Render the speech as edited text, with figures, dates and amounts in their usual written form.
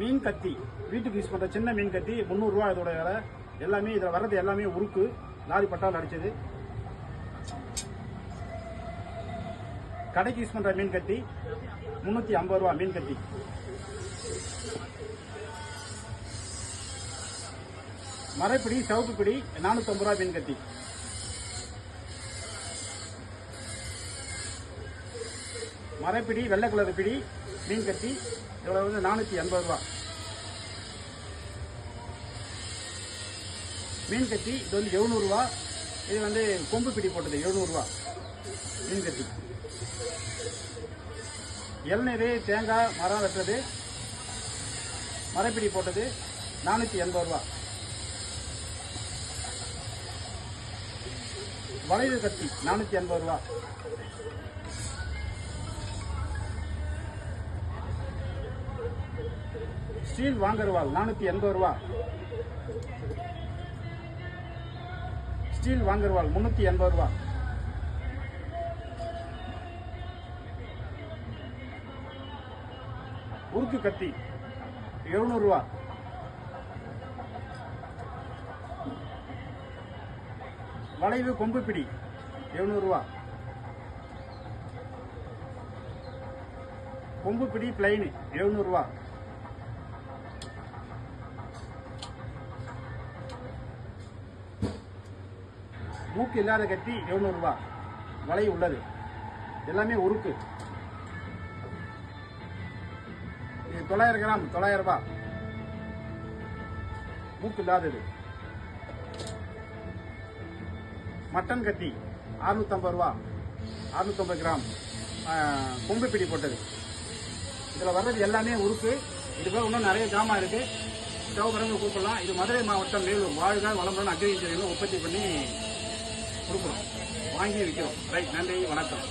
மீன் கத்தி வீட்டுக்கு யூஸ் பண்ற சின்ன மீன் கத்தி 300 ரூபா இதோட விலை. எல்லாமே இதுல வர்றது எல்லாமே உருக்கு, லாரி பட்டால் அடிச்சது. கடைக்கு யூஸ் பண்ற மீன் கத்தி 350 ரூபா மீன் கத்தி. மரைப்பிடி சவுக்கு பிடி 450 ரூபா மீன் கத்தி. மரைப்பிடி வெள்ளை கலர் பிடி மீன் கத்தி இதோட வந்து 480 ரூபா. மீன் கத்தி இது வந்து 700 ரூபா. இது வந்து கொம்பு பிடி போட்டது 700 ரூபா மீன் கத்தி. இளநீர் தேங்காய் மரம் வெட்டுறது மரைப்பிடி போட்டது 480 ரூபா. வளைவு கத்தி 480 ரூபா. ஸ்டீல் வாங்கர்வால் 480 ரூபா. ஸ்டீல் வாங்கர்வால் 380 ரூபா. உருக்கு கத்தி 700 ரூபா. வளைவு கொம்பு பிடி 700 ரூபா. கொம்பு பிடி பிளைன் 700 ரூபா. மூக்கு இல்லாத கத்தி 700 ரூபா. வலை உள்ளது. எல்லாமே உருக்கு. இது 900 கிராம் 900 ரூபா. மூக்கு இல்லாதது. மட்டன் கத்தி 650 ரூபா. 650 கிராம் கொம்பு பிடி போட்டது. இதில் வர்றது எல்லாமே உருக்கு. இதுக்கு இன்னும் நிறைய ஜாமான் இருக்கு. தேவைப்படுறவங்க கூப்பிடலாம். இது மதுரை மாவட்டம் வேலூர். வாழ்க வளமுடன் அக்ரிகல்ச்சர் உற்பத்தி பண்ணி கொடுக்குறோம், வாங்கி விற்கிறோம். ரைட், நன்றி, வணக்கம்.